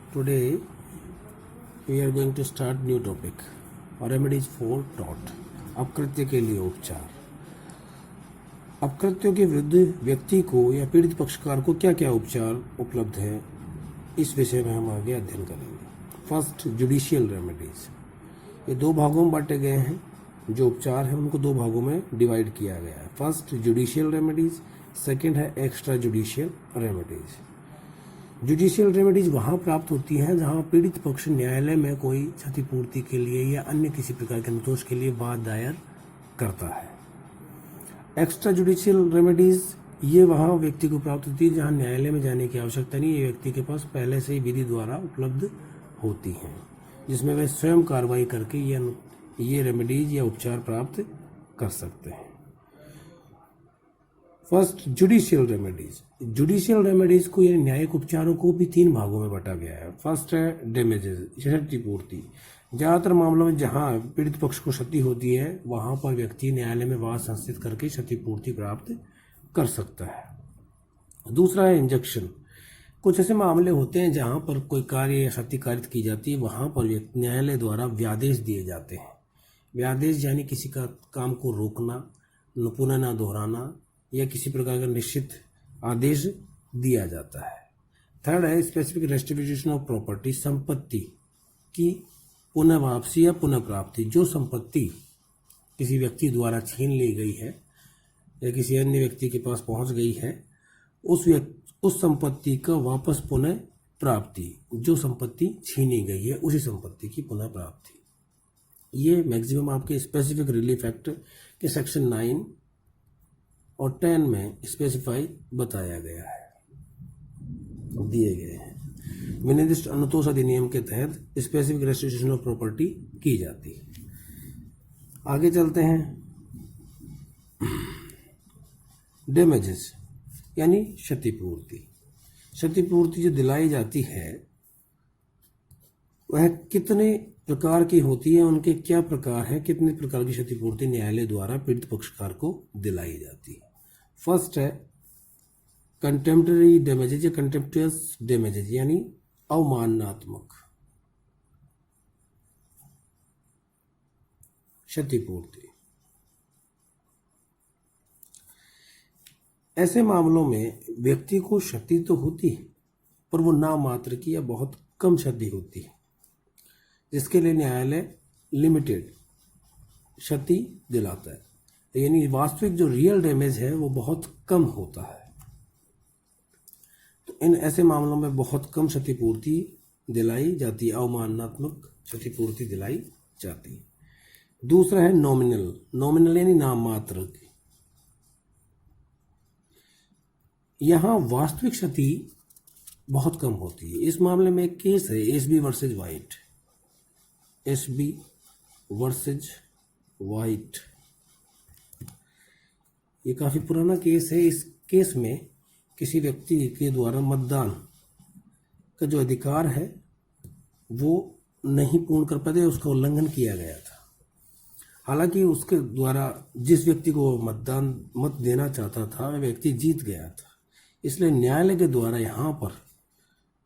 Today we are going to start new topic. Remedies for tort. अपकृत्य के लिए उपचार. अपकृत्यों के विरुद्ध व्यक्ति को या पीड़ित पक्षकार को क्या क्या उपचार उपलब्ध है, इस विषय में हम आगे अध्ययन करेंगे. First, judicial remedies. ये दो भागों में बांटे गए हैं. जो उपचार है उनको दो भागों में डिवाइड किया गया है. फर्स्ट जुडिशियल रेमेडीज, सेकेंड है extra judicial remedies. Judicial remedies वहाँ प्राप्त होती हैं जहाँ पीड़ित पक्ष न्यायालय में कोई क्षतिपूर्ति के लिए या अन्य किसी प्रकार के अनुतोष के लिए वाद दायर करता है. एक्स्ट्रा जुडिशियल रेमेडीज ये वहाँ व्यक्ति को प्राप्त होती है जहाँ न्यायालय में जाने की आवश्यकता नहीं, ये व्यक्ति के पास पहले से ही विधि द्वारा उपलब्ध होती हैं, जिसमें वे स्वयं कार्रवाई करके ये रेमेडीज या उपचार प्राप्त कर सकते हैं. First, judicial remedies. Judicial remedies को यानी न्यायिक उपचारों को भी तीन भागों में बांटा गया है. फर्स्ट है डैमेजेस, क्षतिपूर्ति. ज़्यादातर मामलों में जहां पीड़ित पक्ष को क्षति होती है वहां पर व्यक्ति न्यायालय में वाद संस्थित करके क्षतिपूर्ति प्राप्त कर सकता है. दूसरा है इंजंक्शन. कुछ ऐसे मामले होते हैं जहां पर कोई कार्य या क्षति कारित की जाती है, वहां पर न्यायालय द्वारा व्यादेश दिए जाते हैं. व्यादेश यानी किसी का काम को रोकना, पुनः न दोहराना या किसी प्रकार का निश्चित आदेश दिया जाता है. थर्ड है स्पेसिफिक रेस्टिट्यूशन ऑफ प्रॉपर्टी. संपत्ति की पुनः वापसी या पुनः प्राप्ति. जो संपत्ति किसी व्यक्ति द्वारा छीन ली गई है या किसी अन्य व्यक्ति के पास पहुंच गई है, उस संपत्ति का वापस पुनः प्राप्ति. जो संपत्ति छीनी गई है उसी संपत्ति की पुनः प्राप्ति. ये मैक्सिमम आपके स्पेसिफिक रिलीफ एक्ट के सेक्शन 9 और 10 में स्पेसिफाई बताया गया है, दिए गए हैं. विनिर्दिष्ट अनुतोष अधिनियम के तहत स्पेसिफिक रेस्टिट्यूशन ऑफ प्रॉपर्टी की जाती है. आगे चलते हैं. डैमेजेस यानी क्षतिपूर्ति. क्षतिपूर्ति जो दिलाई जाती है वह कितने प्रकार की होती है, उनके क्या प्रकार हैं, कितने प्रकार की क्षतिपूर्ति न्यायालय द्वारा पीड़ित पक्षकार को दिलाई जाती है. फर्स्ट है कंटेम्प्टरी डैमेजेज या कंटेम्प्टुअस डैमेजेज यानी अवमाननात्मक क्षतिपूर्ति. ऐसे मामलों में व्यक्ति को क्षति तो होती है पर वो नाम मात्र की या बहुत कम क्षति होती है, जिसके लिए न्यायालय लिमिटेड क्षति दिलाता है. यानी वास्तविक जो रियल डैमेज है वो बहुत कम होता है. तो इन ऐसे मामलों में बहुत कम क्षतिपूर्ति दिलाई जाती है, अवमाननात्मक क्षतिपूर्ति दिलाई जाती है. दूसरा है नॉमिनल. नॉमिनल यानी नाम मात्र की. यहां वास्तविक क्षति बहुत कम होती है. इस मामले में एक केस है SB versus white. SB versus white ये काफ़ी पुराना केस है. इस केस में किसी व्यक्ति के द्वारा मतदान का जो अधिकार है वो नहीं पूर्ण कर पाते, उसका उल्लंघन किया गया था. हालांकि उसके द्वारा जिस व्यक्ति को मत देना चाहता था वह व्यक्ति जीत गया था. इसलिए न्यायालय के द्वारा यहाँ पर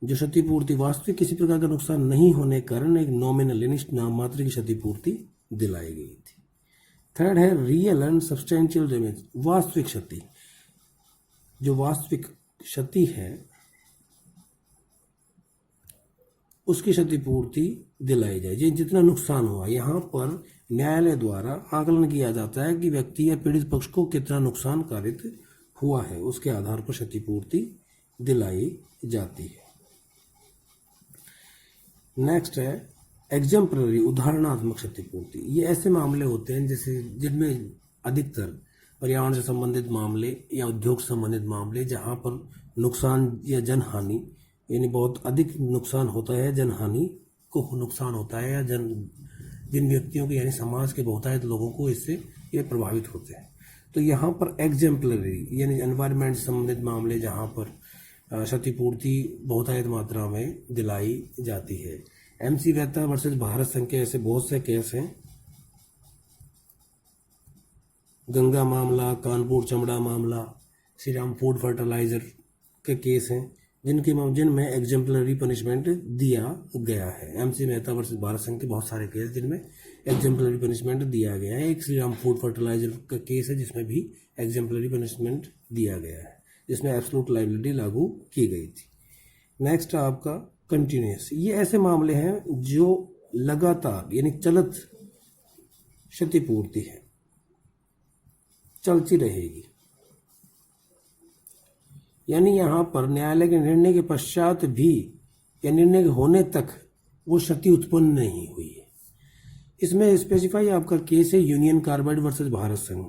जो क्षतिपूर्ति वास्तविक किसी प्रकार का नुकसान नहीं होने के कारण एक नॉमिनल यानी नाम मात्र की क्षतिपूर्ति दिलाई गई थी. थर्ड है रियल एंड सब्सटेंशियल डैमेज. वास्तविक क्षति. जो वास्तविक क्षति है उसकी क्षतिपूर्ति दिलाई जाए. जितना नुकसान हुआ यहाँ पर न्यायालय द्वारा आकलन किया जाता है कि व्यक्ति या पीड़ित पक्ष को कितना नुकसान कारित हुआ है, उसके आधार पर क्षतिपूर्ति दिलाई जाती है. नेक्स्ट है एग्जाम्पलरी उदाहरणात्मक क्षतिपूर्ति. ये ऐसे मामले होते हैं जैसे जिनमें अधिकतर पर्यावरण से संबंधित मामले या उद्योग से संबंधित मामले जहां पर नुकसान या जनहानि यानी बहुत अधिक नुकसान होता है, जनहानि को नुकसान होता है या जिन व्यक्तियों को यानी समाज के बहुतायत लोगों को इससे ये प्रभावित होते हैं. तो यहाँ पर एग्जाम्पलरी यानी एनवायरनमेंट से संबंधित मामले जहाँ पर क्षतिपूर्ति बहुतायत मात्रा में दिलाई जाती है. एमसी मेहता वर्सेस भारत संघ के ऐसे बहुत से केस हैं. गंगा मामला, कानपुर चमड़ा मामला, श्री राम फूड फर्टिलाइजर के केस हैं. जिनमें एग्जाम्पलरी पनिशमेंट दिया गया है। MC मेहता वर्सेस भारत संघ के बहुत सारे केस जिनमें एग्जाम्पलरी पनिशमेंट दिया गया है। एक श्री राम फूड फर्टिलाइजर का केस है जिसमें भी एग्जाम्पलरी पनिशमेंट दिया गया है, जिसमें एब्सोल्यूट लायबिलिटी लागू की गई थी। नेक्स्ट आपका कंटिन्यूस। ये ऐसे मामले हैं जो लगातार यानी चलत क्षतिपूर्ति है, चलती रहेगी, यानी यहाँ पर न्यायालय के निर्णय के पश्चात भी या निर्णय के होने तक वो क्षति उत्पन्न नहीं हुई है। इसमें स्पेसिफाई आपका केस है यूनियन कार्बाइड वर्सेस भारत संघ,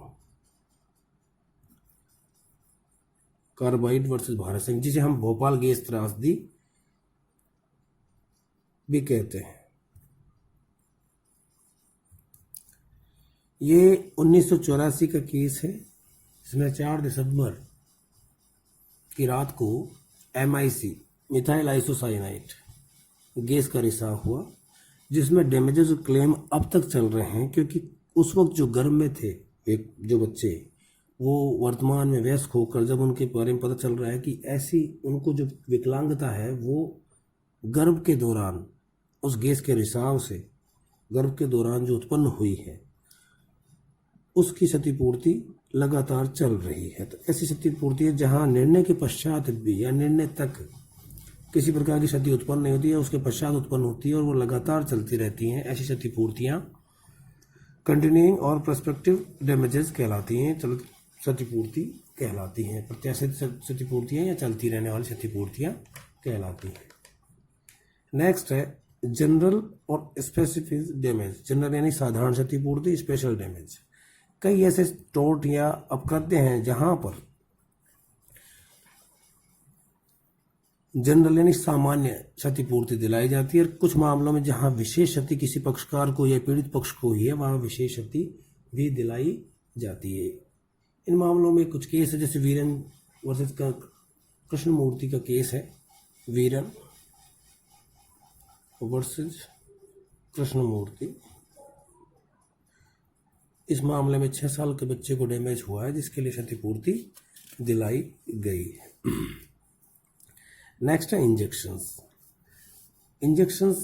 कार्बाइड वर्सेस भारत संघ, जिसे हम भोपाल गैस त्रासदी भी कहते हैं। ये 1984 का केस है, इसमें 4 दिसंबर की रात को MIC मिथाइल आइसोसाइनाइड गैस का रिसाव हुआ, जिसमें डैमेजेस क्लेम अब तक चल रहे हैं, क्योंकि उस वक्त जो गर्भ में थे जो बच्चे, वो वर्तमान में वयस्क होकर जब उनके बारे में पता चल रहा है कि ऐसी उनको जो विकलांगता है वो गर्भ के दौरान उस गैस के रिसाव से गर्भ के दौरान जो उत्पन्न हुई है उसकी क्षतिपूर्ति लगातार चल रही है। तो ऐसी क्षतिपूर्ति है जहां निर्णय के पश्चात भी या निर्णय तक किसी प्रकार की क्षति उत्पन्न नहीं होती है, उसके पश्चात उत्पन्न होती है और वो लगातार चलती रहती हैं। ऐसी क्षतिपूर्तियां कंटिन्यूइंग और प्रस्पेक्टिव डैमेजेस कहलाती हैं, क्षतिपूर्ति कहलाती हैं। प्रत्याशित क्षतिपूर्तियां या चलती रहने वाली क्षतिपूर्तियां कहलाती हैं। नेक्स्ट है जनरल और स्पेसिफिक डैमेज। जनरल यानी साधारण क्षतिपूर्ति, स्पेशल डैमेज। कई ऐसे टोर्ट या अपकृत्य हैं जहां पर जनरल यानी सामान्य क्षतिपूर्ति दिलाई जाती है, और कुछ मामलों में जहां विशेष क्षति किसी पक्षकार को या पीड़ित पक्ष को ही है वहां विशेष क्षति भी दिलाई जाती है। इन मामलों में कुछ केस है, जैसे वीरन वर्सेस का कृष्णमूर्ति का केस है, वीरन वर्सेस कृष्णमूर्ति। इस मामले में 6 साल के बच्चे को डैमेज हुआ है, जिसके लिए क्षतिपूर्ति दिलाई गई है। नेक्स्ट है इंजेक्शंस। इंजेक्शंस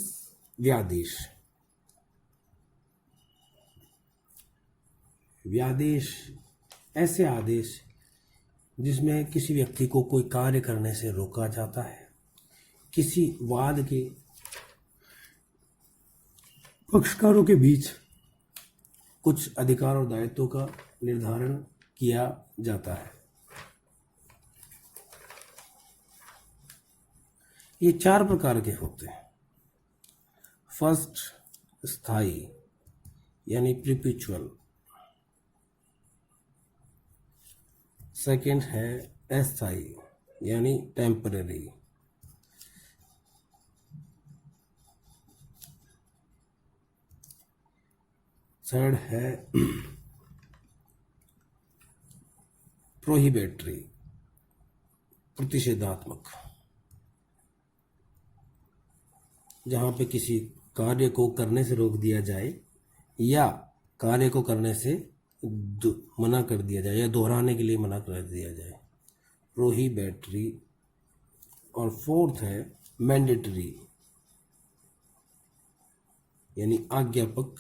व्यादेश। व्यादेश ऐसे आदेश जिसमें किसी व्यक्ति को कोई कार्य करने से रोका जाता है, किसी वाद के पक्षकारों के बीच कुछ अधिकार और दायित्वों का निर्धारण किया जाता है। ये 4 प्रकार के होते हैं। फर्स्ट स्थायी यानी प्रीपिचुअल, सेकंड है अस्थायी यानी टेम्पररी, थर्ड है प्रोहिबिटरी प्रतिषेधात्मक, जहां पे किसी कार्य को करने से रोक दिया जाए या कार्य को करने से मना कर दिया जाए या दोहराने के लिए मना कर दिया जाए, प्रोहिबिटरी। और फोर्थ है मैंडेटरी यानी आज्ञापक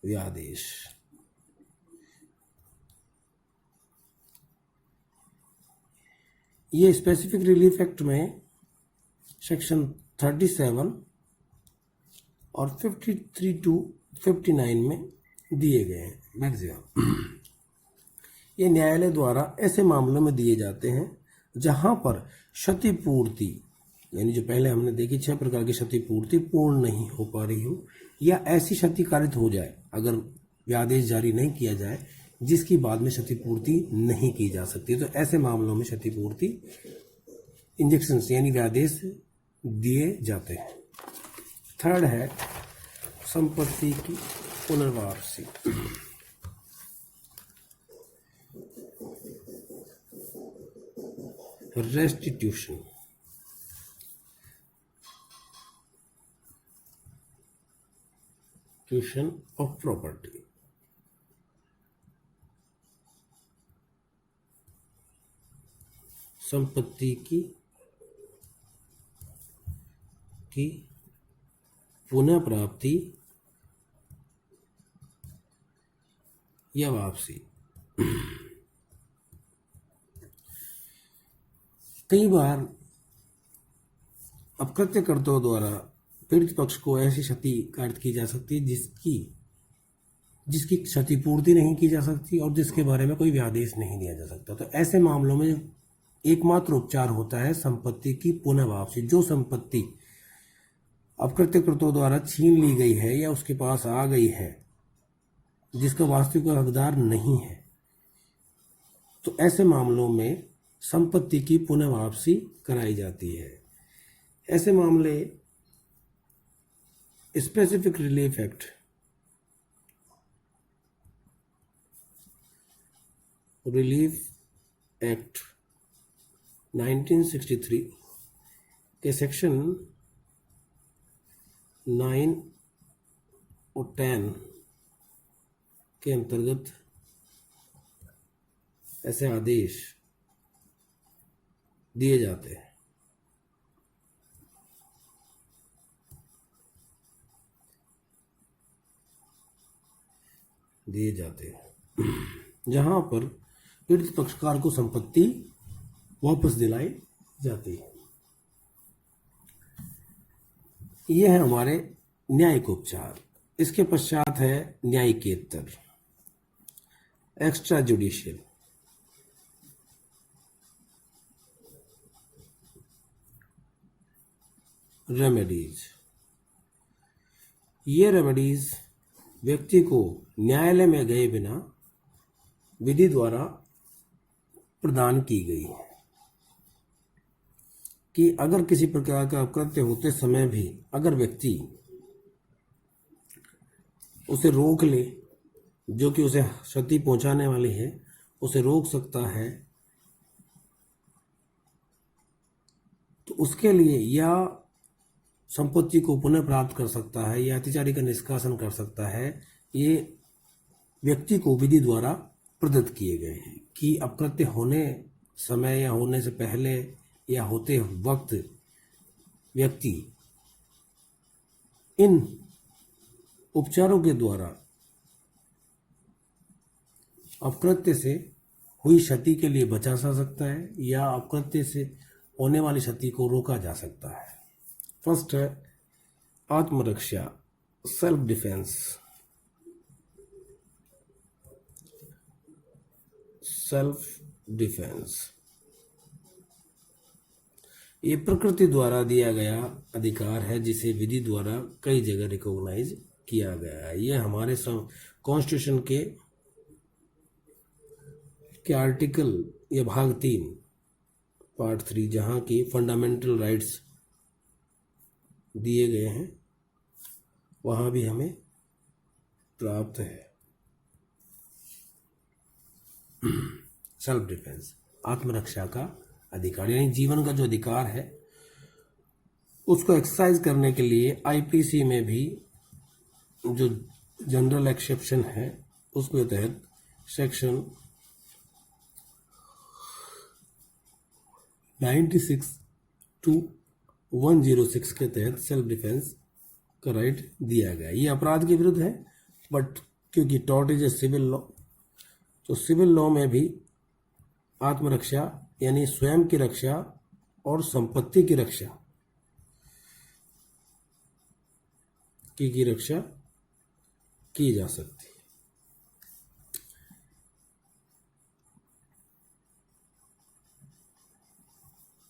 व्यादेश। ये स्पेसिफिक रिलीफ एक्ट में सेक्शन 37 और 53 to 59 में दिए गए हैं मैक्सिमम। ये न्यायालय द्वारा ऐसे मामलों में दिए जाते हैं जहां पर क्षतिपूर्ति यानी जो पहले हमने देखी 6 प्रकार की क्षतिपूर्ति पूर्ण नहीं हो पा रही हो, या ऐसी क्षति कारित हो जाए अगर व्यादेश जारी नहीं किया जाए जिसकी बाद में क्षतिपूर्ति नहीं की जा सकती, तो ऐसे मामलों में क्षतिपूर्ति इंजेक्शन यानी व्यादेश दिए जाते हैं। थर्ड है संपत्ति की पुनर्वापसी। Restitution of property. संपत्ति की की पुनः प्राप्ति या वापसी। कई बार अपकृत्यकर्ताओं द्वारा पीड़ित पक्ष को ऐसी क्षति काट की जा सकती है जिसकी क्षतिपूर्ति नहीं की जा सकती और जिसके बारे में कोई व्यादेश नहीं दिया जा सकता। तो ऐसे मामलों में एकमात्र उपचार होता है संपत्ति की पुनः वापसी। जो संपत्ति अपकृत्यकर्ताओं द्वारा छीन ली गई है या उसके पास आ गई है जिसका वास्तविक हकदार नहीं है, तो ऐसे मामलों में संपत्ति की पुनः वापसी कराई जाती है। ऐसे मामले specific relief act relief act 1963 के सेक्शन 9 और 10 के अंतर्गत ऐसे आदेश दिए जाते हैं। जहां पर पीड़ित पक्षकार को संपत्ति वापस दिलाई जाती है। यह है हमारे न्यायिक उपचार। इसके पश्चात है न्यायिकेतर एक्स्ट्रा जुडिशियल। रेमेडीज। ये रेमेडीज व्यक्ति को न्यायालय में गए बिना विधि द्वारा प्रदान की गई है कि अगर किसी प्रकार का अपकृत्य होते समय भी अगर व्यक्ति उसे रोक ले, जो कि उसे क्षति पहुंचाने वाली है, उसे रोक सकता है, तो उसके लिए या संपत्ति को पुनः प्राप्त कर सकता है या अत्याचारी का निष्कासन कर सकता है। ये व्यक्ति को विधि द्वारा प्रदत्त किए गए हैं कि अपकृत्य होने समय या होने से पहले या होते वक्त व्यक्ति इन उपचारों के द्वारा अपकृत्य से हुई क्षति के लिए बचा जा सकता है या अपकृत्य से होने वाली क्षति को रोका जा सकता है। फर्स्ट है आत्मरक्षा, सेल्फ डिफेंस। सेल्फ डिफेंस ये प्रकृति द्वारा दिया गया अधिकार है जिसे विधि द्वारा कई जगह रिकॉग्नाइज किया गया है। ये हमारे कॉन्स्टिट्यूशन के आर्टिकल या भाग 3 पार्ट 3 जहाँ की फंडामेंटल राइट्स दिए गए हैं वहाँ भी हमें प्राप्त है। सेल्फ डिफेंस आत्मरक्षा का अधिकार, यानी जीवन का जो अधिकार है उसको एक्सरसाइज करने के लिए आईपीसी में भी जो जनरल एक्सेप्शन है उसके तहत सेक्शन 96 टू 106 के तहत सेल्फ डिफेंस का राइट दिया गया। ये अपराध के विरुद्ध है, बट क्योंकि tort is a civil law, तो सिविल लॉ में भी आत्मरक्षा यानी स्वयं की रक्षा और संपत्ति की रक्षा की रक्षा की जा सकती है।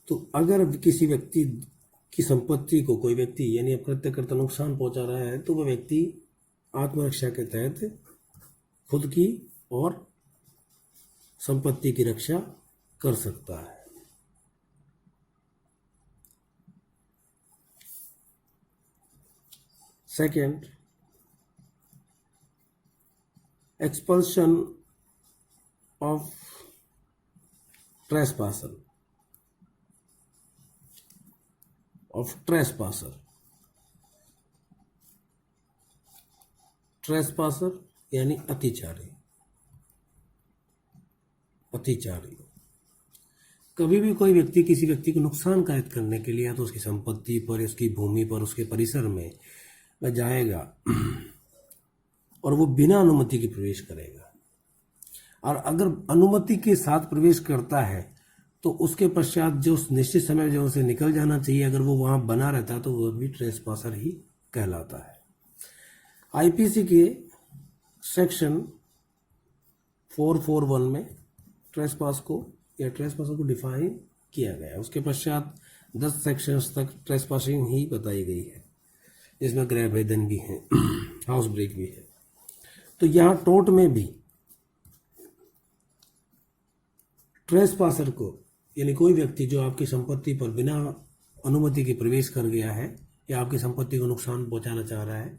तो अगर किसी व्यक्ति की संपत्ति को कोई व्यक्ति यानी अपकृत्यकर्ता नुकसान पहुंचा रहा है तो वह व्यक्ति आत्मरक्षा के तहत खुद की और संपत्ति की रक्षा कर सकता है। सेकंड, एक्सपल्शन ऑफ ट्रेसपासर ट्रेसपासर यानी अतिचारी। कभी भी कोई व्यक्ति किसी व्यक्ति को नुकसान कारित करने के लिए या तो उसकी संपत्ति पर, उसकी भूमि पर, उसके परिसर में वह जाएगा और वो बिना अनुमति के प्रवेश करेगा, और अगर अनुमति के साथ प्रवेश करता है तो उसके पश्चात जो निश्चित समय जो उसे निकल जाना चाहिए, अगर वो वहां बना रहता है तो वो भी ट्रेसपासर ही कहलाता है। आईपीसी के सेक्शन 441 में ट्रेसपासर को डिफाइन किया गया है। उसके पश्चात 10 सेक्शंस तक ट्रेसपासिंग ही बताई गई है, जिसमें गृह भेदन भी है, हाउस ब्रेक भी है। तो यहाँ टोर्ट में भी ट्रेसपासर को, यानी कोई व्यक्ति जो आपकी संपत्ति पर बिना अनुमति के प्रवेश कर गया है या आपकी संपत्ति को नुकसान पहुंचाना चाह रहा है,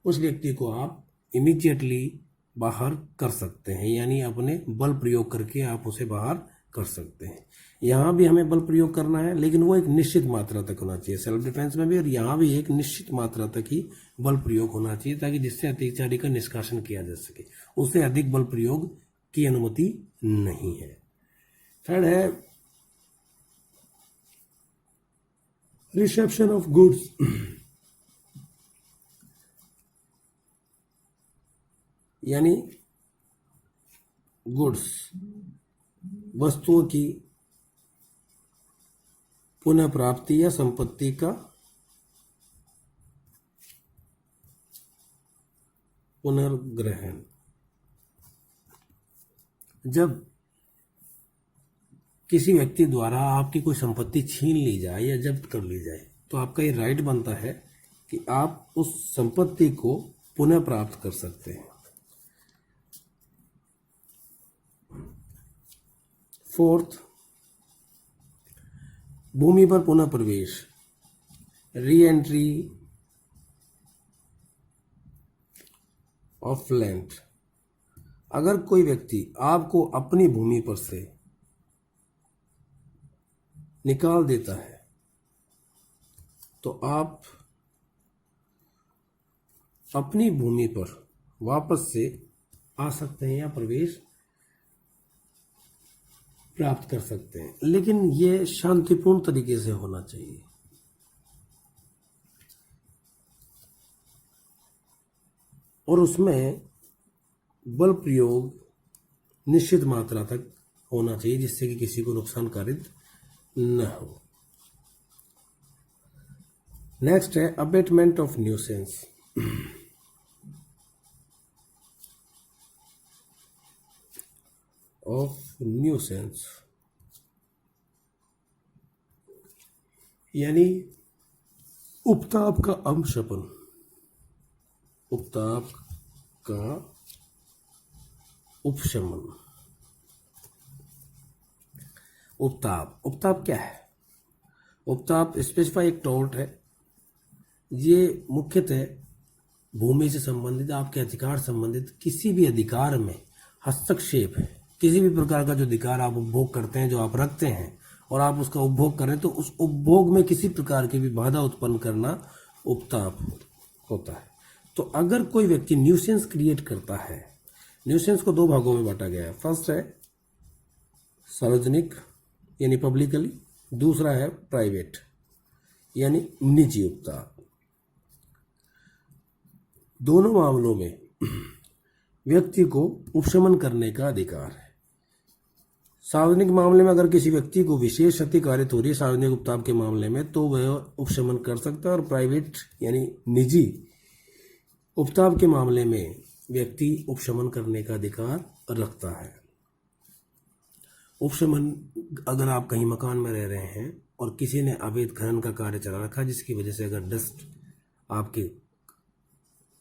उस व्यक्ति को आप इमीडिएटली बाहर कर सकते हैं, यानी अपने बल प्रयोग करके आप उसे बाहर कर सकते हैं। यहाँ भी हमें बल प्रयोग करना है, लेकिन वो एक निश्चित मात्रा तक होना चाहिए, सेल्फ डिफेंस में भी, और यहाँ भी एक निश्चित मात्रा तक ही बल प्रयोग होना चाहिए, ताकि जिससे अत्याचारी का निष्कासन किया जा सके। उससे अधिक बल प्रयोग की अनुमति नहीं है। थर्ड है रिसेप्शन ऑफ गुड्स। यानी गुड्स, वस्तुओं की पुनः प्राप्ति या संपत्ति का पुनर्ग्रहण। जब किसी व्यक्ति द्वारा आपकी कोई संपत्ति छीन ली जाए या जब्त कर ली जाए, तो आपका ये राइट बनता है कि आप उस संपत्ति को पुनः प्राप्त कर सकते हैं। फोर्थ, भूमि पर पुनः प्रवेश, री एंट्री ऑफ लैंड। अगर कोई व्यक्ति आपको अपनी भूमि पर से निकाल देता है तो आप अपनी भूमि पर वापस से आ सकते हैं या प्रवेश प्राप्त कर सकते हैं, लेकिन यह शांतिपूर्ण तरीके से होना चाहिए। और उसमें बल प्रयोग निश्चित मात्रा तक होना चाहिए, जिससे कि किसी को नुकसान कारित न हो। नेक्स्ट है अबेटमेंट ऑफ न्यूसेंस। यानी उपताप का अपशमन, उपताप का उपशमन। उपताप क्या है? उपताप स्पेसिफाई एक टोर्ट है। ये मुख्यतः भूमि से संबंधित, आपके अधिकार संबंधित किसी भी अधिकार में हस्तक्षेप है। किसी भी प्रकार का जो अधिकार आप उपभोग करते हैं, जो आप रखते हैं और आप उसका उपभोग करें, तो उस उपभोग में किसी प्रकार की भी बाधा उत्पन्न करना उपताप होता है। तो अगर कोई व्यक्ति न्यूसेंस क्रिएट करता है, न्यूसेंस को 2 भागों में बांटा गया है। फर्स्ट है सार्वजनिक यानी पब्लिकली, दूसरा है प्राइवेट यानी निजी उपताप। दोनों मामलों में व्यक्ति को उपशमन करने का अधिकार है। सार्वजनिक मामले में अगर किसी व्यक्ति को विशेष क्षति कारित हो रही है सार्वजनिक उपताप के मामले में, तो वह उपशमन कर सकता है। और प्राइवेट यानी निजी उपताप के मामले में व्यक्ति उपशमन करने का अधिकार रखता है। उपशमन, अगर आप कहीं मकान में रह रहे हैं और किसी ने अवैध खनन का कार्य चला रखा, जिसकी वजह से अगर डस्ट आपके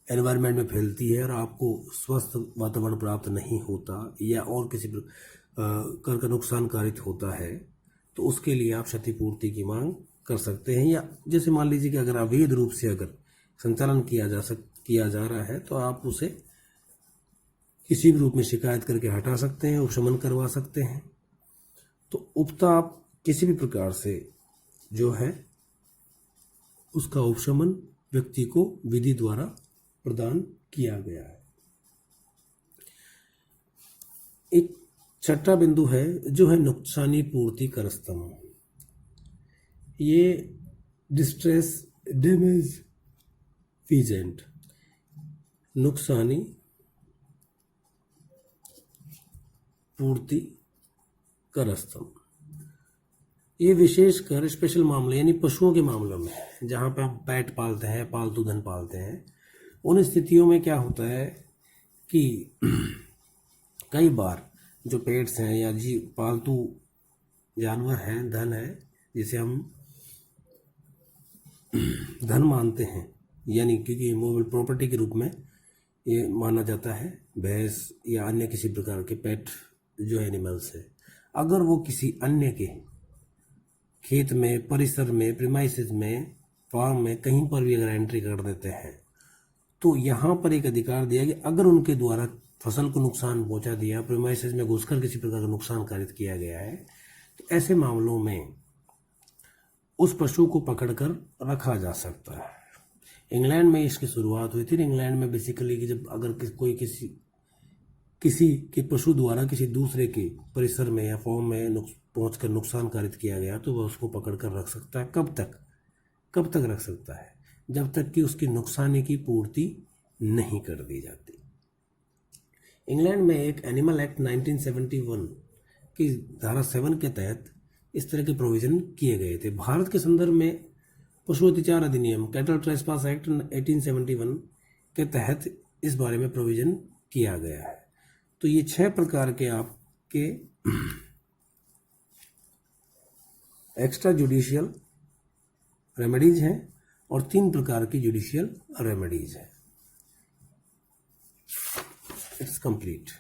एनवायरनमेंट में फैलती है और आपको स्वस्थ वातावरण प्राप्त नहीं होता या और किसी प्रकार का नुकसान कारित होता है, तो उसके लिए आप क्षतिपूर्ति की मांग कर सकते हैं। या जैसे मान लीजिए कि अगर अवैध रूप से अगर संचालन किया जा रहा है, तो आप उसे किसी भी रूप में शिकायत करके हटा सकते हैं, उपशमन करवा सकते हैं। तो उपताप किसी भी प्रकार से जो है उसका उपशमन व्यक्ति को विधि द्वारा प्रदान किया गया है। एक छठा बिंदु है जो है नुकसानी पूर्ति करस्तम। ये डिस्ट्रेस डैमेज फीजेंट, नुकसानी पूर्ति करस्तम, ये विशेषकर स्पेशल मामले यानी पशुओं के मामलों में, जहाँ पे हम पेट पालते हैं, पालतू धन पालते हैं, उन स्थितियों में क्या होता है कि कई बार जो पेट्स हैं या पालतू जानवर हैं, धन है, जिसे हम धन मानते हैं, यानी क्योंकि मूवेबल प्रॉपर्टी के रूप में ये माना जाता है, भैंस या अन्य किसी प्रकार के पेट जो एनिमल्स है, अगर वो किसी अन्य के खेत में, परिसर में, प्रीमाइसेस में, फार्म में कहीं पर भी अगर एंट्री कर देते हैं, तो यहाँ पर एक अधिकार दिया कि अगर उनके द्वारा फसल को नुकसान पहुंचा दिया, प्रीमाइसेस में घुसकर किसी प्रकार का नुकसान कारित किया गया है, तो ऐसे मामलों में उस पशु को पकड़कर रखा जा सकता है। इंग्लैंड में इसकी शुरुआत हुई थी। इंग्लैंड में बेसिकली कि जब अगर कोई किसी के पशु द्वारा किसी दूसरे के परिसर में या फॉर्म में पहुंचकर नुकसान कारित किया गया, तो वह उसको पकड़कर रख सकता है। कब तक रख सकता है? जब तक कि उसकी नुकसानी की पूर्ति नहीं कर दी जाती। इंग्लैंड में एक एनिमल एक्ट 1971 की धारा 7 के तहत इस तरह के प्रोविजन किए गए थे। भारत के संदर्भ में पशु अत्याचार अधिनियम कैटल ट्रेसपास एक्ट 1871 के तहत इस बारे में प्रोविजन किया गया है। तो ये 6 प्रकार के आपके एक्स्ट्रा जुडिशियल रेमेडीज हैं और 3 प्रकार की जुडिशियल रेमेडीज हैं। It's complete.